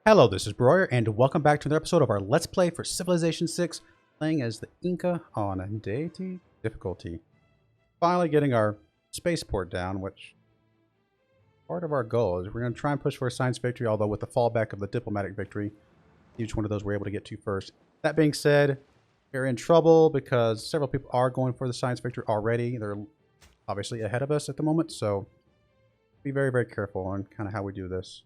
Hello, this is Broyar, and welcome back to another episode of our Let's Play for Civilization 6, playing as the Inca on Deity difficulty. Finally getting our spaceport down, which part of our goal is we're going to try and push for a science victory, although with the fallback of the diplomatic victory, each one of those we're able to get to first. That being said, we're in trouble because several people are going for the science victory already. They're obviously ahead of us at the moment, so be very, very careful on kind of how we do this.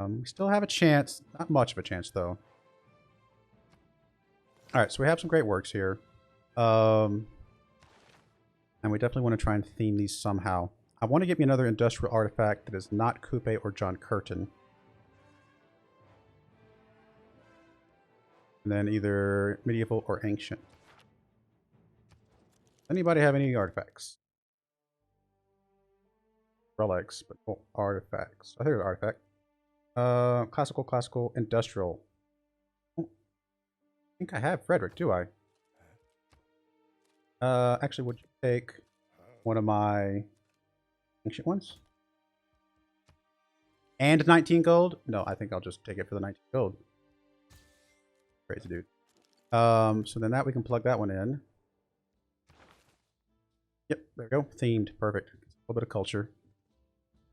We still have a chance. Not much of a chance, though. Alright, so we have some great works here. And we definitely want to try and theme these somehow. I want to get me another industrial artifact that is not Coupe or John Curtin. And then either medieval or ancient. Anybody have any artifacts? Relics, but no artifacts. Oh, here's an artifact. Classical, industrial. Oh, I think I have Frederick, do I? Actually, would you take one of my ancient ones? And 19 gold? No, I think I'll just take it for the 19 gold. Crazy dude. So then that we can plug that one in. Yep, there we go. Themed, perfect. A little bit of culture.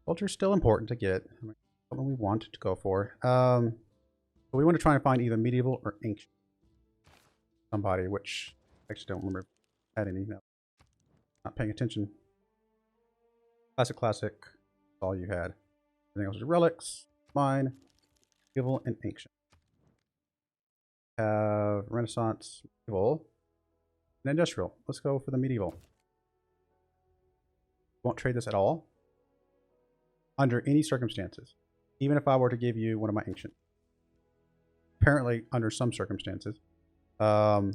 Culture's still important to get. Something we want to go for. But we want to try and find either medieval or ancient. Somebody, which I actually don't remember if I had any. No. Not paying attention. Classic. That's all you had. Everything else was relics, mine, medieval, and ancient. Have Renaissance, medieval, and industrial. Let's go for the medieval. Won't trade this at all. Under any circumstances. Even if I were to give you one of my ancient. Apparently, under some circumstances. Okay,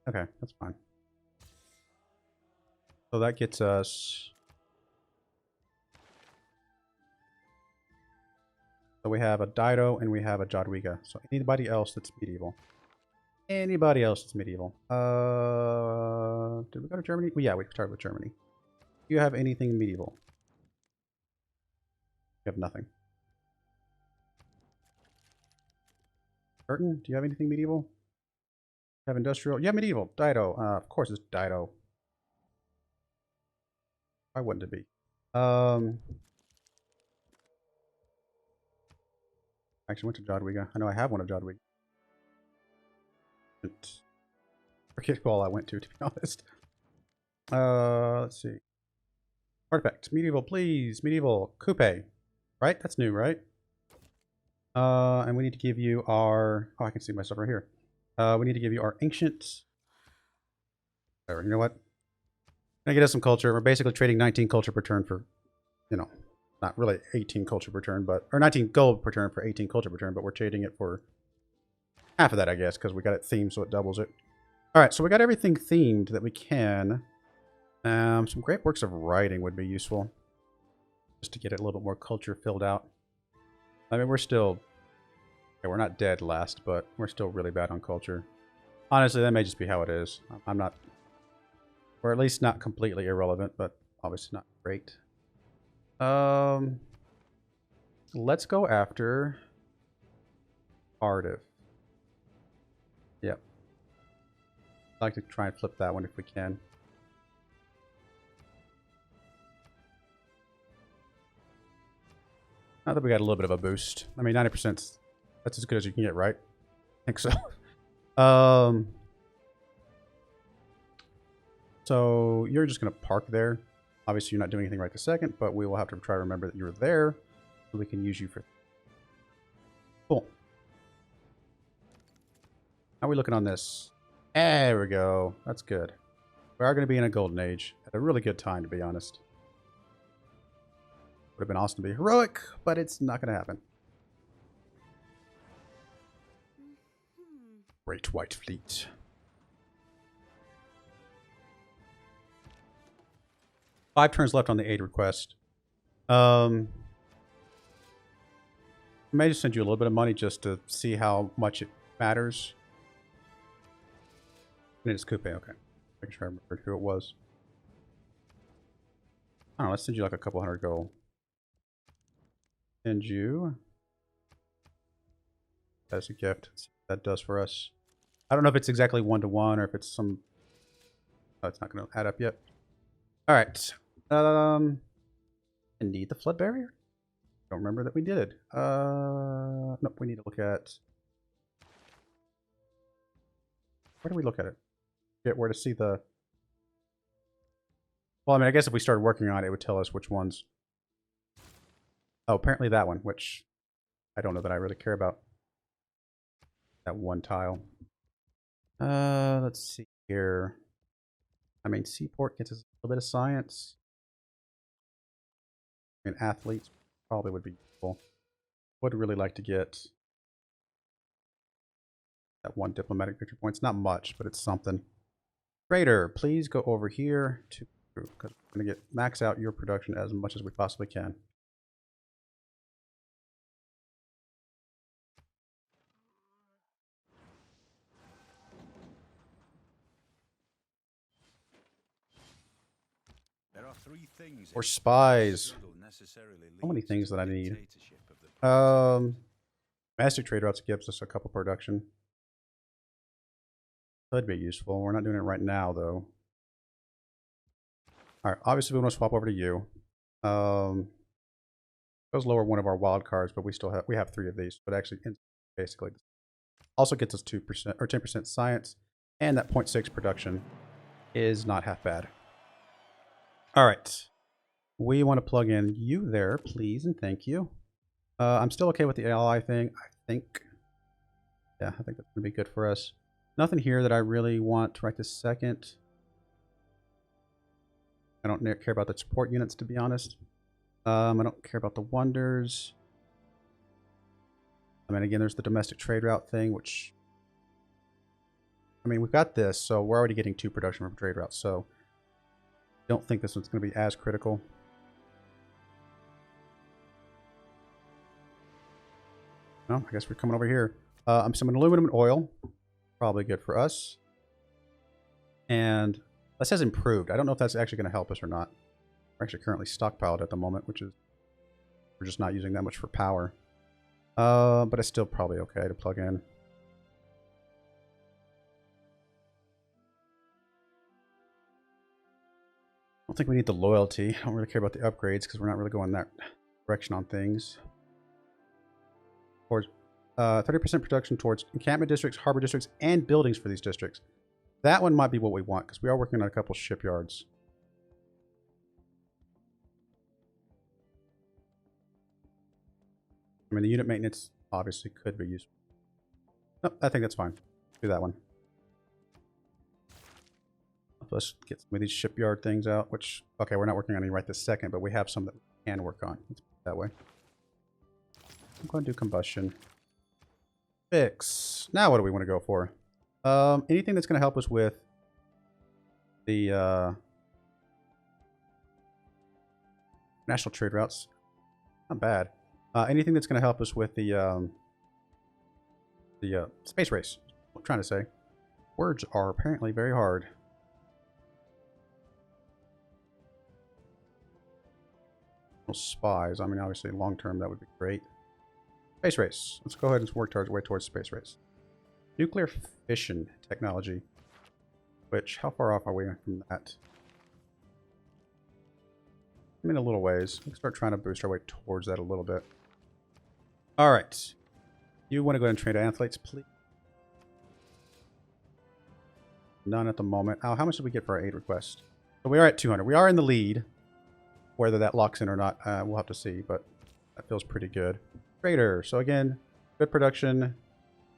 that's fine. So that gets us... So we have a Dido and we have a Jadwiga. So anybody else that's medieval. Anybody else that's medieval? Did we go to Germany? Well, yeah, we started with Germany. Do you have anything medieval? You have nothing. Burton, do you have anything medieval? You have industrial? Yeah, medieval. Dido. Of course it's Dido. Why wouldn't it be? I actually went to Jadwiga. I know I have one of Jadwiga. Forget who all I went to be honest. Let's see. Artifact. Medieval, please. Medieval. Coupe. Right? That's new, right? And we need to give you our... Oh, I can see myself right here. We need to give you our ancient... Whatever. You know what? Gonna get us some culture. We're basically trading 19 culture per turn for, you know, not really 18 culture per turn, but... Or 19 gold per turn for 18 culture per turn, but we're trading it for half of that, I guess, because we got it themed, so it doubles it. Alright, so we got everything themed that we can. Some great works of writing would be useful. Just to get it a little bit more culture filled out. I mean, we're still... Okay, we're not dead last, but we're still really bad on culture. Honestly, that may just be how it is. I'm not... Or at least not completely irrelevant, but obviously not great. Let's go after... Cardiff. Yep. I'd like to try and flip that one if we can. Not that we got a little bit of a boost. I mean, 90%, that's as good as you can get, right? I think so. So you're just going to park there. Obviously, you're not doing anything right this second, but we will have to try to remember that you're there so we can use you for... Cool. How are we looking on this? There we go. That's good. We are going to be in a golden age. At a really good time, to be honest. Would have been awesome to be heroic, but it's not going to happen. Great White Fleet. Five turns left on the aid request. I may just send you a little bit of money just to see how much it matters. And it's Coupe, okay. Make sure I remembered who it was. I don't know, let's send you like a couple hundred gold. Send you as a gift. Let's see what that does for us. I don't know if it's exactly 1-to-1 or if it's some... Oh, it's not going to add up yet. Alright. Indeed, the flood barrier? Don't remember that we did it. Nope, we need to look at... Where do we look at it? Get where to see the... Well, I mean, I guess if we started working on it, it would tell us which ones. Oh, apparently that one, which I don't know that I really care about. That one tile. Let's see here. I mean, Seaport gets us a little bit of science. I mean, athletes probably would be useful. Would really like to get that one diplomatic victory point. It's not much, but it's something. Trader, please go over here to because we're going to get max out your production as much as we possibly can. There are 3 things or spies. So many things that I need. Majestic trade routes gives us a couple production. Could be useful. We're not doing it right now though. Alright, obviously we want to swap over to you. Those lower one of our wild cards, but we have 3 of these. But actually basically also gets us 2% or 10% science, and that 0.6 production is not half bad. Alright. We want to plug in you there, please, and thank you. I'm still okay with the ally thing, I think. Yeah, I think that's going to be good for us. Nothing here that I really want right this second. I don't care about the support units, to be honest. I don't care about the wonders. I mean, again, there's the domestic trade route thing, which... I mean, we've got this, so we're already getting 2 production from trade routes, so... don't think this one's going to be as critical. Well, I guess we're coming over here. I'm some aluminum and oil. Probably good for us. And that says improved. I don't know if that's actually going to help us or not. We're actually currently stockpiled at the moment, which is... we're just not using that much for power. But it's still probably okay to plug in. I don't think we need the loyalty. I don't really care about the upgrades because we're not really going that direction on things. Towards 30% production towards encampment districts, harbor districts, and buildings for these districts. That one might be what we want because we are working on a couple shipyards. I mean, the unit maintenance obviously could be useful. No, I think that's fine. Do that one. Let's get some of these shipyard things out, which, okay, we're not working on any right this second, but we have some that we can work on. Let's put it that way. I'm going to do combustion. Fix. Now what do we want to go for? Anything that's going to help us with the national trade routes. Not bad. Anything that's going to help us with the space race. What I'm trying to say. Words are apparently very hard. Spies. I mean, obviously, long term, that would be great. Space race. Let's go ahead and work our way towards space race. Nuclear fission technology. Which, how far off are we from that? I mean, a little ways. Let's start trying to boost our way towards that a little bit. Alright. You want to go ahead and train athletes, please? None at the moment. Oh, how much did we get for our aid request? So we are at 200. We are in the lead. Whether that locks in or not, we'll have to see, but that feels pretty good. Trader. So again, good production,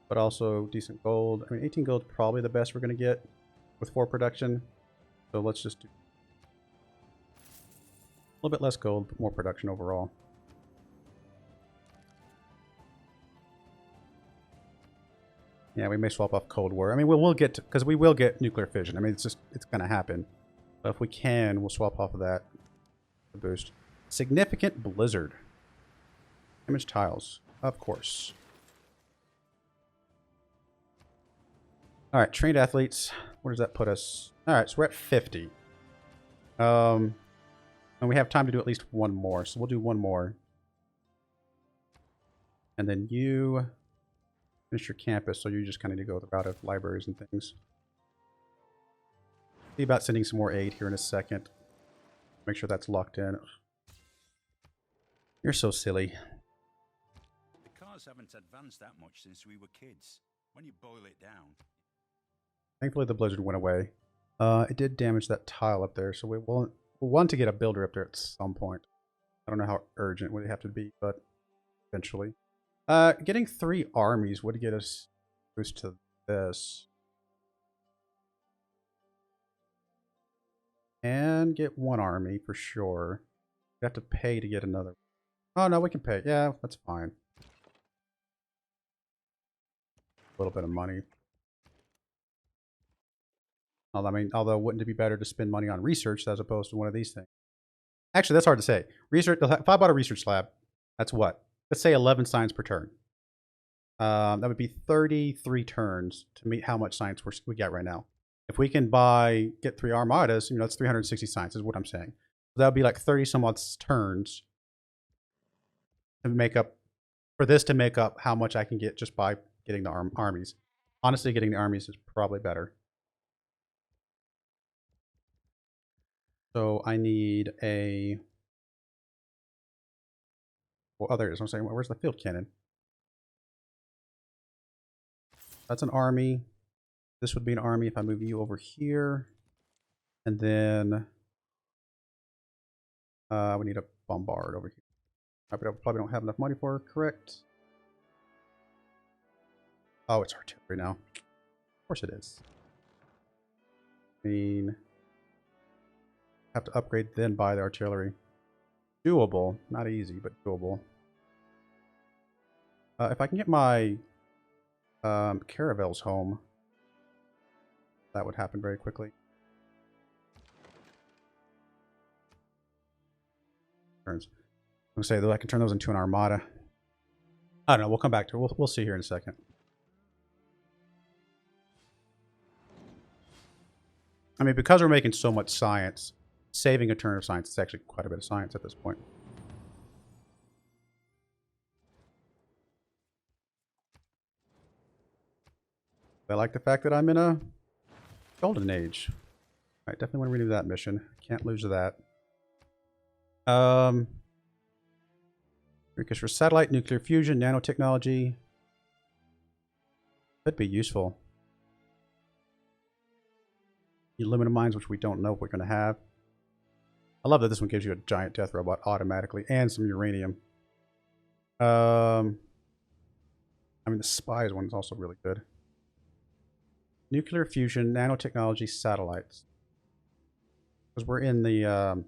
but also decent gold. I mean, 18 gold is probably the best we're going to get with 4 production. So let's just do a little bit less gold, but more production overall. Yeah, we may swap off Cold War. I mean, we'll get to, because we will get nuclear fission. I mean, it's going to happen. But if we can, we'll swap off of that. Boost. Significant blizzard. Image tiles. Of course. All right, trained athletes. Where does that put us? All right, so we're at 50. And we have time to do at least one more, so we'll do one more. And then you finish your campus, so you just kind of need to go the route of libraries and things. See about sending some more aid here in a second. Make sure that's locked in. You're so silly. The cars haven't advanced that much since we were kids. When you boil it down. Thankfully, the blizzard went away. It did damage that tile up there, so we'll want to get a builder up there at some point. I don't know how urgent would it have to be, but eventually. Getting 3 armies would get us boost to this. And get 1 army for sure. We have to pay to get another. Oh no, we can pay. Yeah, that's fine. A little bit of money. Although wouldn't it be better to spend money on research as opposed to one of these things? Actually, that's hard to say. Research. If I bought a research lab, that's what? Let's say 11 science per turn. That would be 33 turns to meet how much science we get right now. If we can get 3 armadas, that's 360 science is what I'm saying. So that would be like 30 some odd turns to make up, for this to make up how much I can get just by getting the armies. Honestly, getting the armies is probably better. So I need a... Well, there it is. I'm saying, where's the field cannon? That's an army. This would be an army if I move you over here. And then we need a bombard over here. I probably don't have enough money for her, correct? Oh, it's artillery now. Of course it is. I mean, have to upgrade then buy the artillery. Doable. Not easy, but doable. If I can get my caravels home, that would happen very quickly. Turns. I'm going to say, though, I can turn those into an armada. I don't know. We'll come back to it. We'll see here in a second. I mean, because we're making so much science, saving a turn of science is actually quite a bit of science at this point. I like the fact that I'm in a golden age. I definitely want to renew that mission. Can't lose that. Because for satellite, nuclear fusion, nanotechnology. Could be useful. Aluminum mines, which we don't know if we're going to have. I love that this one gives you a giant death robot automatically and some uranium. I mean, the spies one is also really good. Nuclear fusion, nanotechnology, satellites. Because we're in the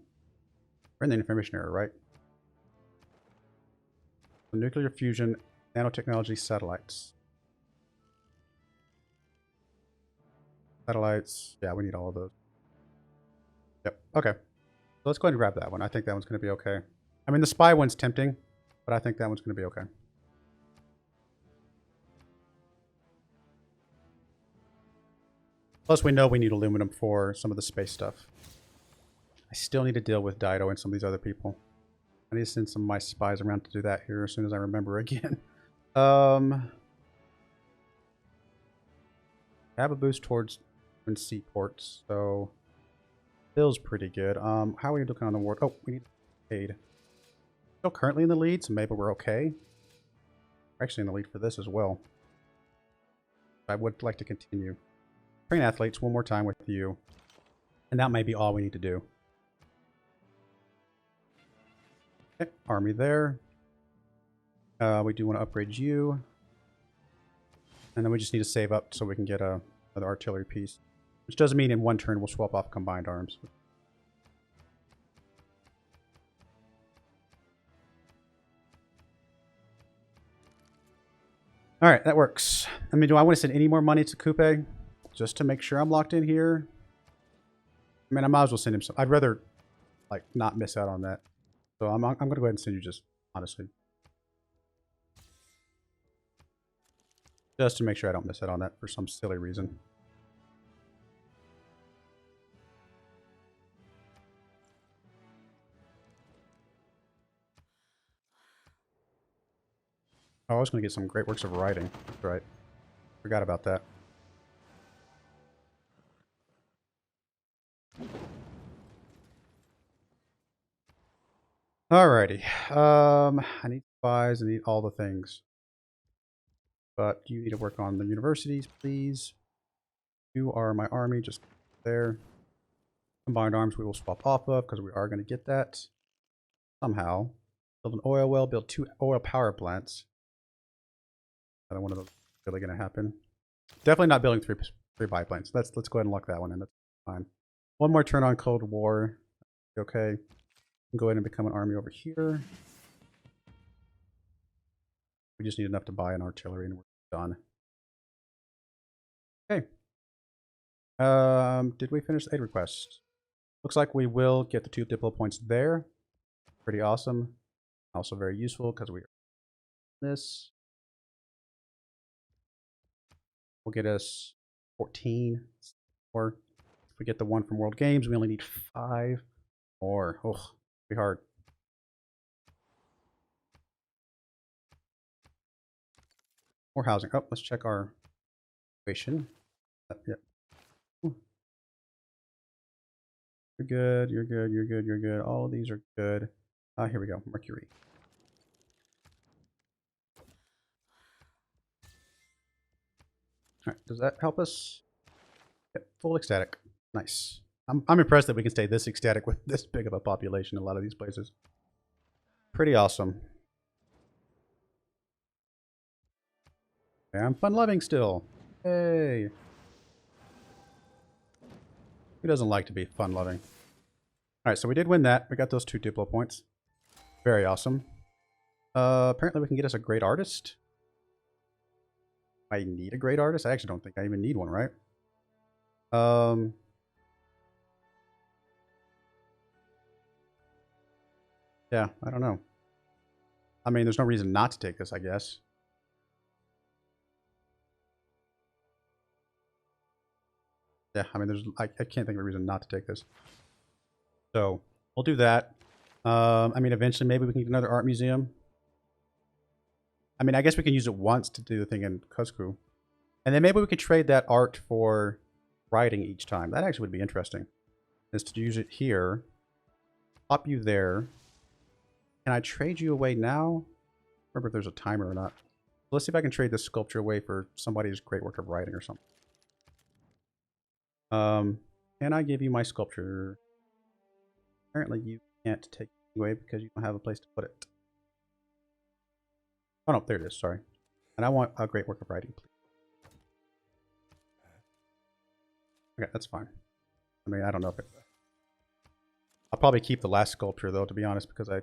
information era, right? So nuclear fusion, nanotechnology, satellites. Satellites. Yeah, we need all of those. Yep. Okay. So let's go ahead and grab that one. I think that one's going to be okay. I mean, the spy one's tempting, but I think that one's going to be okay. Plus, we know we need aluminum for some of the space stuff. I still need to deal with Dido and some of these other people. I need to send some of my spies around to do that here as soon as I remember again. Have a boost towards seaports, so feels pretty good. How are we looking on the ward? Oh, we need aid. Still currently in the lead, so maybe we're okay. We're actually in the lead for this as well. I would like to continue. Train athletes one more time with you, and that may be all we need to do. Okay, army there. We do want to upgrade you. And then we just need to save up so we can get another artillery piece. Which doesn't mean in one turn we'll swap off combined arms. Alright, that works. I mean, do I want to send any more money to Coupe? Just to make sure I'm locked in here? I mean, I might as well send him some. I'd rather, like, not miss out on that. So I'm going to go ahead and send you just, honestly. Just to make sure I don't miss out on that for some silly reason. Oh, I was going to get some great works of writing. That's right. Forgot about that. Alrighty. I need spies. I need all the things. But you need to work on the universities, please. You are my army, just there. Combined arms we will swap off of because we are going to get that somehow. Build an oil well, build 2 oil power plants. Another one of those is really going to happen. Definitely not building three biplanes. Let's go ahead and lock that one in. That's fine. One more turn on Cold War. Okay. Go ahead and become an army over here. We just need enough to buy an artillery and we're done. Okay. Did we finish the aid request? Looks like we will get the 2 diplo points there. Pretty awesome. Also very useful because we are this. Will get us 14. Or if we get the one from World Games, we only need 5 more. Oh, be hard. More housing. Oh, let's check our situation. Yep. You're good, you're good, you're good, you're good. All of these are good. Here we go. Mercury. Alright, does that help us? Yep, full ecstatic. Nice. I'm impressed that we can stay this ecstatic with this big of a population in a lot of these places. Pretty awesome. Yeah, I'm fun-loving still. Hey. Who doesn't like to be fun-loving? Alright, so we did win that. We got those 2 diplo points. Very awesome. Apparently we can get us a great artist. I need a great artist? I actually don't think I even need one, right? Yeah, I don't know. I mean, there's no reason not to take this, I guess. Yeah, I mean, I can't think of a reason not to take this. So, we'll do that. I mean, eventually maybe we can get another art museum. I mean, I guess we can use it once to do the thing in Cusco. And then maybe we could trade that art for writing each time. That actually would be interesting. Is to use it here. Pop you there. Can I trade you away now? Remember if there's a timer or not. Let's see if I can trade this sculpture away for somebody's great work of writing or something. Can I give you my sculpture? Apparently you can't take it away because you don't have a place to put it. Oh no, there it is, sorry. And I want a great work of writing, please. Okay, that's fine. I mean, I don't know if it... I'll probably keep the last sculpture though, to be honest, because I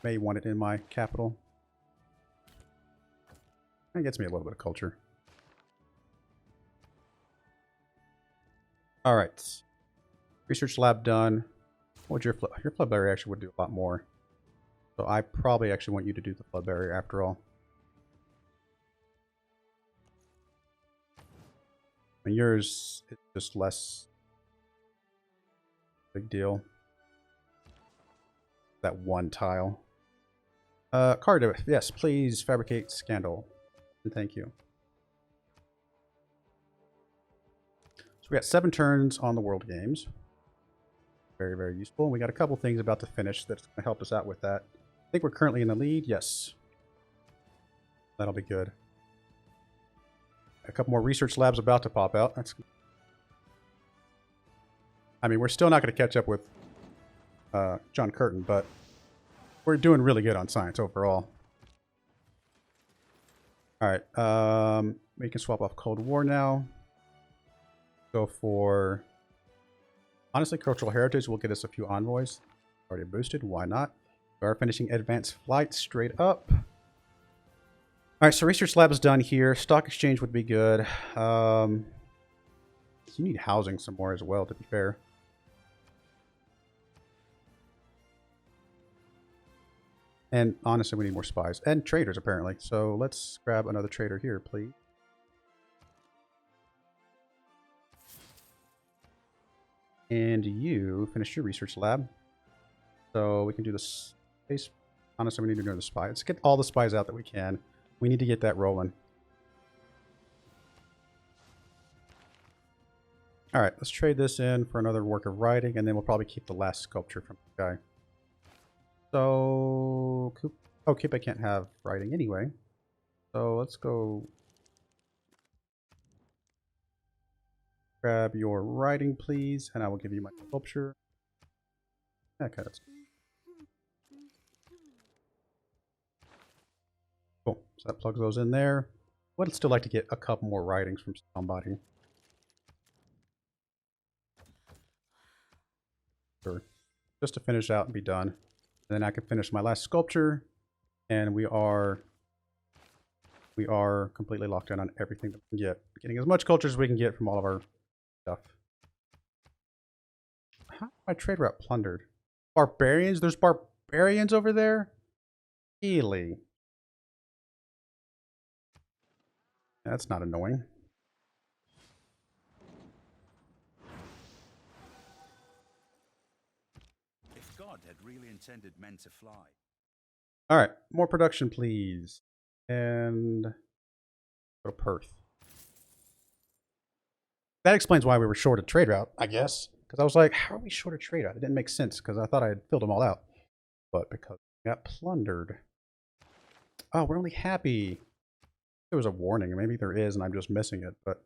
may want it in my capital. That gets me a little bit of culture. Alright. Research lab done. What would your flood barrier actually would do a lot more. So I probably actually want you to do the flood barrier after all. And yours is just less big deal. That one tile. Cardiff, yes, please fabricate scandal. And thank you. So we got 7 turns on the World Games. Very, very useful. We got a couple things about to finish that's going to help us out with that. I think we're currently in the lead. Yes. That'll be good. A couple more research labs about to pop out. That's. I mean, we're still not going to catch up with John Curtin, but we're doing really good on science overall. Alright, we can swap off Cold War now. Go for... Honestly, Cultural Heritage will get us a few envoys. Already boosted, why not? We are finishing Advanced Flight straight up. Alright, so Research Lab is done here. Stock Exchange would be good. You need housing some more as well, to be fair. And honestly, we need more spies. And traders, apparently. So let's grab another trader here, please. And you finished your research lab. So we can do the space. Honestly, we need to do the spy. Let's get all the spies out that we can. We need to get that rolling. Alright, let's trade this in for another work of writing, and then we'll probably keep the last sculpture from the guy. So... Oh, Kupe can't have writing anyway. So let's go... Grab your writing, please, and I will give you my sculpture. Okay, that's cool. So that plugs those in there. Would still like to get a couple more writings from somebody. Sure. Just to finish out and be done. And then I can finish my last sculpture, and we are completely locked in on everything that we can get. Getting as much culture as we can get from all of our stuff. How is my trade route plundered? Barbarians? There's barbarians over there? Really? That's not annoying. If God had really intended men to fly. Alright, more production, please. And go to Perth. That explains why we were short a trade route, I guess. Because I was like, how are we short a trade route? It didn't make sense because I thought I had filled them all out. But because we got plundered. Oh, we're only happy. There was a warning. Maybe there is and I'm just missing it, but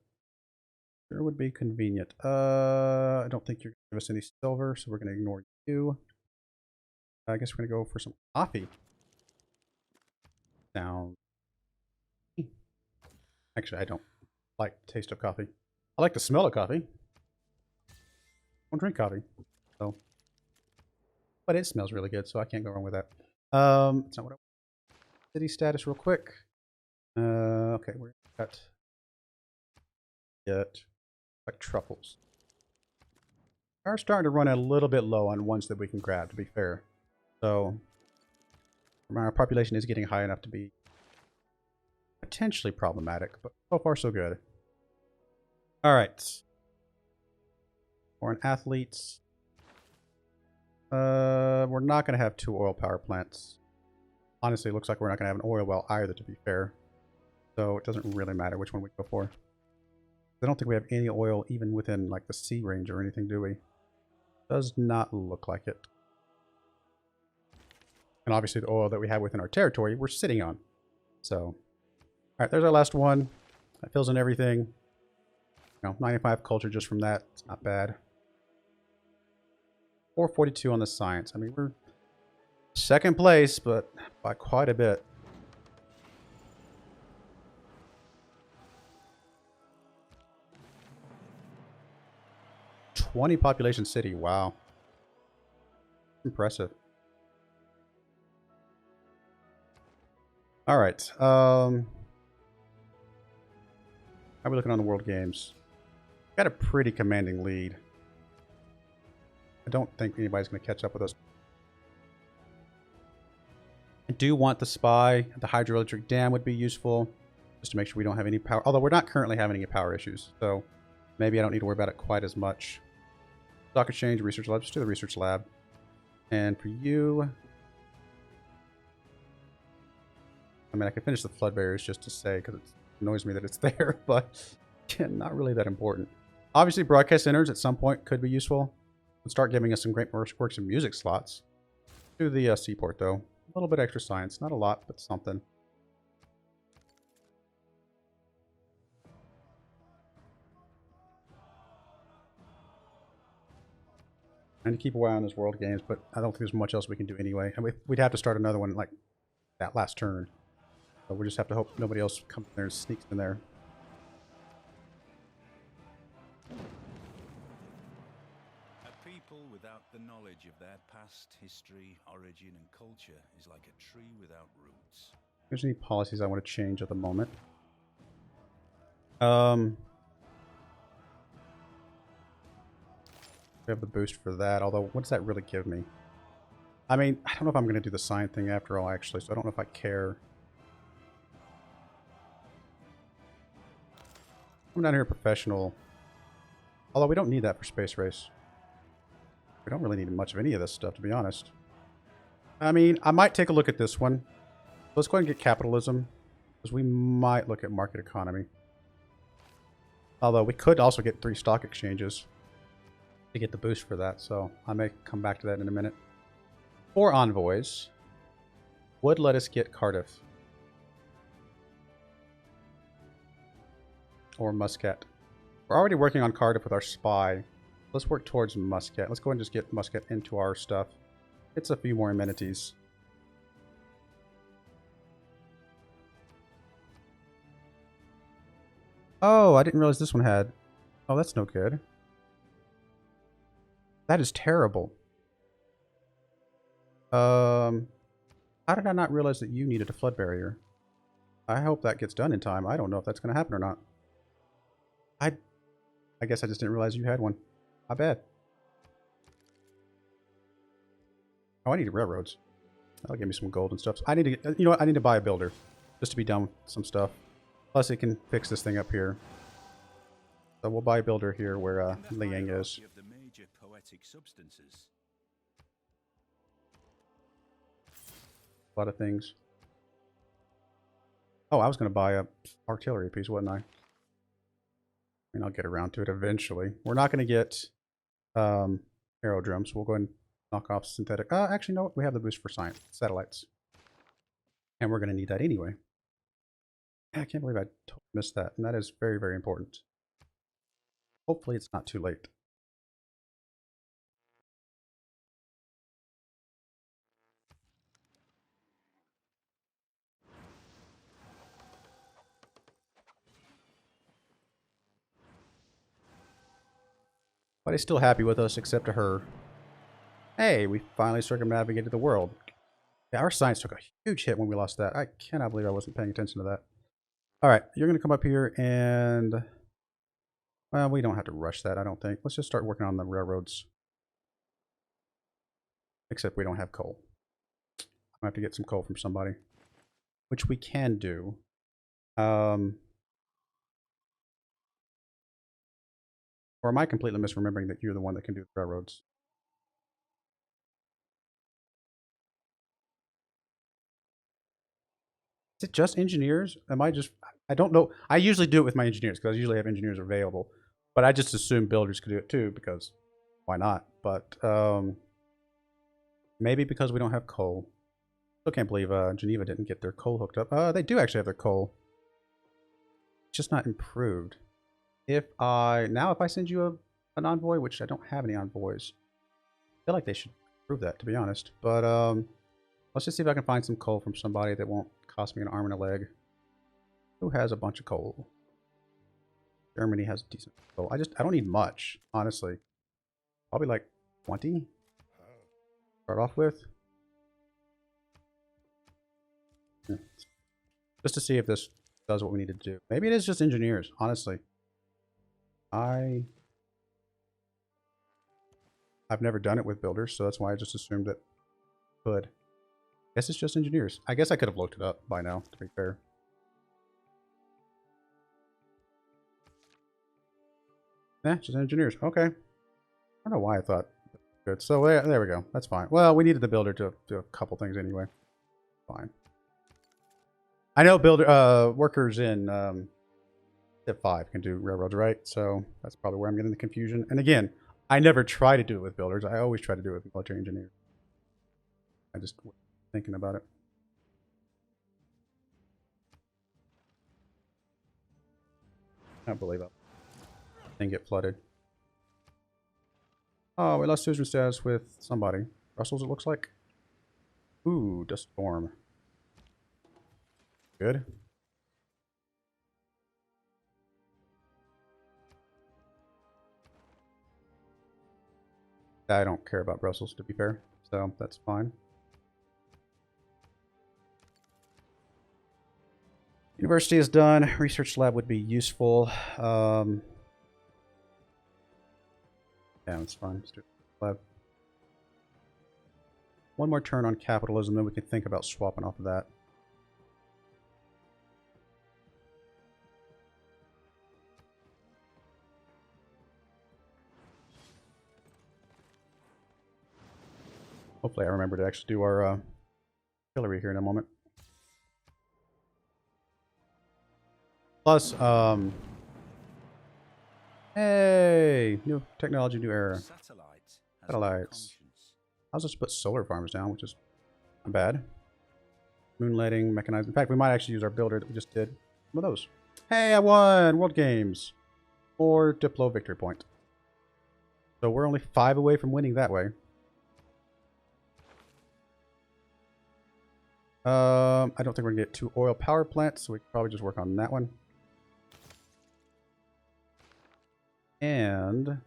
sure would be convenient. I don't think you're going to give us any silver, so we're going to ignore you. I guess we're going to go for some coffee. Down. Actually, I don't like the taste of coffee. I like the smell of coffee. I don't drink coffee, so. But it smells really good, so I can't go wrong with that. It's not what I want. City status real quick. Okay, we're at like truffles. We're starting to run a little bit low on ones that we can grab, to be fair. So our population is getting high enough to be potentially problematic, but so far so good. All right. Foreign athletes. We're not going to have 2 oil power plants. Honestly, it looks like we're not going to have an oil well either, to be fair. So it doesn't really matter which one we go for. I don't think we have any oil even within like the sea range or anything, do we? Does not look like it. And obviously the oil that we have within our territory, we're sitting on. So, alright, there's our last one. That fills in everything. You know, 95 culture just from that. It's not bad. 442 on the science. I mean, we're second place, but by quite a bit. '20 population city. Wow. Impressive. All right. How are we looking on the world games? Got a pretty commanding lead. I don't think anybody's going to catch up with us. I do want the spy. The hydroelectric dam would be useful, just to make sure we don't have any power. Although we're not currently having any power issues, so maybe I don't need to worry about it quite as much. Stock exchange, research lab. Just do the research lab. And for you, I mean, I can finish the flood barriers just to say, because it annoys me that it's there, but not really that important. Obviously, broadcast centers at some point could be useful. It'll start giving us some great works and music slots. Do the seaport, though. A little bit extra science. Not a lot, but something. And to keep an eye on those world games, but I don't think there's much else we can do anyway. And we'd have to start another one like that last turn. So we just have to hope nobody else comes in there and sneaks in there. A people without the knowledge of their past, history, origin, and culture is like a tree without roots. If there's any policies I want to change at the moment. We have the boost for that, although what does that really give me? I mean, I don't know if I'm going to do the sign thing after all, actually, so I don't know if I care. I'm down here professional. Although we don't need that for space race. We don't really need much of any of this stuff, to be honest. I mean, I might take a look at this one. Let's go ahead and get capitalism. Because we might look at market economy. Although we could also get 3 stock exchanges to get the boost for that. So I may come back to that in a minute. 4 envoys would let us get Cardiff. Or Muscat. We're already working on Cardiff with our spy. Let's work towards Muscat. Let's go ahead and just get Muscat into our stuff. It's a few more amenities. Oh, I didn't realize this one had... Oh, that's no good. That is terrible. How did I not realize that you needed a flood barrier? I hope that gets done in time. I don't know if that's going to happen or not. I guess I just didn't realize you had one. My bad. Oh, I need railroads. That'll give me some gold and stuff. So I need to, you know what? I need to buy a builder just to be done with some stuff. Plus, it can fix this thing up here. So we'll buy a builder here where Liang is. Of the major poetic substances. A lot of things. Oh, I was going to buy a artillery piece, wasn't I? I mean, I'll get around to it eventually. We're not going to get aerodromes. We'll go ahead and knock off synthetic. Actually, no, we have the boost for science satellites. And we're going to need that anyway. I can't believe I totally missed that. And that is very, very important. Hopefully it's not too late. But he's still happy with us, except to her. Hey, we finally circumnavigated the world. Yeah, our science took a huge hit when we lost that. I cannot believe I wasn't paying attention to that. Alright, you're going to come up here and... Well, we don't have to rush that, I don't think. Let's just start working on the railroads. Except we don't have coal. I'm going to have to get some coal from somebody. Which we can do. Or am I completely misremembering that you're the one that can do the railroads? Is it just engineers? Am I just... I don't know. I usually do it with my engineers because I usually have engineers available. But I just assume builders could do it too because why not? But maybe because we don't have coal. Still can't believe Geneva didn't get their coal hooked up. They do actually have their coal. It's just not improved. If I send you an envoy, which I don't have any envoys, I feel like they should prove that, to be honest. But let's just see if I can find some coal from somebody that won't cost me an arm and a leg. Who has a bunch of coal? Germany has decent coal. I don't need much, honestly. Probably like 20. Start off with. Just to see if this does what we need to do. Maybe it is just engineers, honestly. I've never done it with builders, so that's why I just assumed it could. Guess it's just engineers. I guess I could have looked it up by now, to be fair. Yeah, just engineers. Okay. I don't know why I thought good. So there we go. That's fine. Well, we needed the builder to do a couple things anyway. Fine. I know workers in Step 5 can do railroads, right? So that's probably where I'm getting the confusion. And again, I never try to do it with builders. I always try to do it with military engineers. I just thinking about it. I don't believe it. Thing get flooded. Oh, we lost citizen status with somebody. Brussels, it looks like. Ooh, dust storm. Good. I don't care about Brussels, to be fair, so that's fine. University is done. Research lab would be useful. Yeah, that's fine. Let's do lab. One more turn on capitalism, then we can think about swapping off of that. Hopefully I remember to actually do our artillery here in a moment. Plus, hey, new technology, new era. Satellite has no Satellites. conscience. I was just put solar farms down, which is not bad. Moonlighting, mechanized. In fact, we might actually use our builder that we just did. Some of those. Hey, I won! World Games. 4 Diplo victory point. So we're only 5 away from winning that way. I don't think we're going to get 2 oil power plants, so we can probably just work on that one. And I'm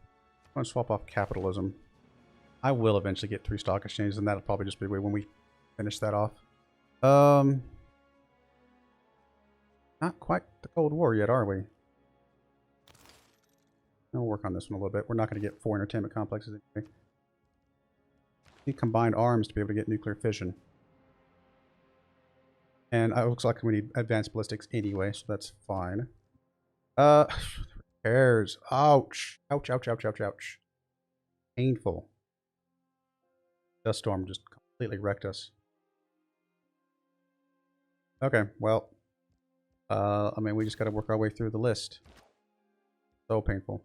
going to swap off capitalism. I will eventually get 3 stock exchanges, and that'll probably just be when we finish that off. Not quite the Cold War yet, are we? We'll work on this one a little bit. We're not going to get 4 entertainment complexes anyway. We need combined arms to be able to get nuclear fission. And it looks like we need advanced ballistics anyway, so that's fine. Repairs. Ouch. Ouch, ouch, ouch, ouch, ouch. Painful. Dust storm just completely wrecked us. Okay, well. I mean, we just gotta work our way through the list. So painful.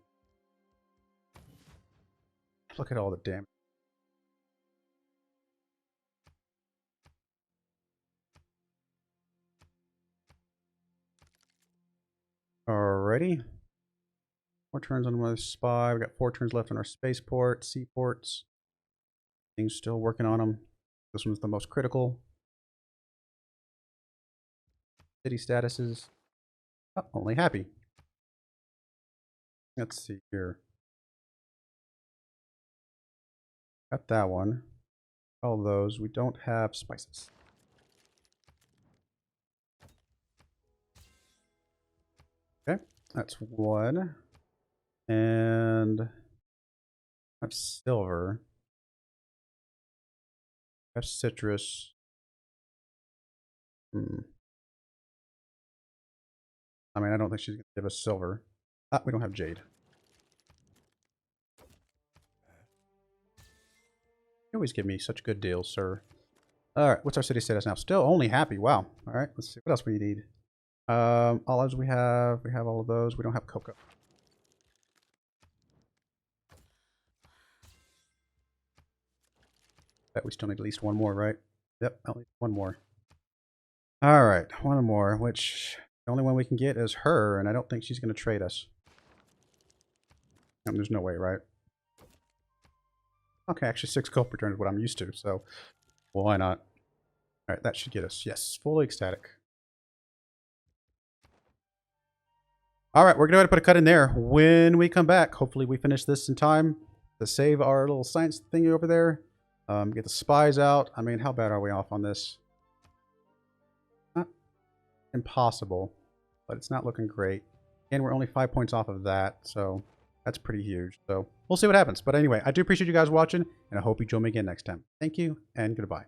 Look at all the damage. Alrighty. 4 turns on my spy. We got 4 turns left on our spaceport, seaports. Things still working on them. This one's the most critical. City statuses. Oh, only happy. Let's see here. Got that one. All those. We don't have spices. Okay, that's 1. And I have silver. I have citrus. I mean, I don't think she's going to give us silver. Ah, we don't have jade. You always give me such good deals, sir. Alright, what's our city status now? Still only happy. Wow. Alright, let's see. What else we need? Olives we have all of those. We don't have cocoa. Bet we still need at least 1 more, right? Yep, at least 1 more. Alright, 1 more, which the only one we can get is her, and I don't think she's going to trade us. There's no way, right? Okay, actually 6 gold return is what I'm used to, so why not? Alright, that should get us. Yes, fully ecstatic. Alright, we're going to go ahead and put a cut in there. When we come back, hopefully we finish this in time to save our little science thingy over there. Get the spies out. I mean, how bad are we off on this? Not impossible, but it's not looking great. And we're only 5 points off of that, so that's pretty huge. So we'll see what happens. But anyway, I do appreciate you guys watching, and I hope you join me again next time. Thank you, and goodbye.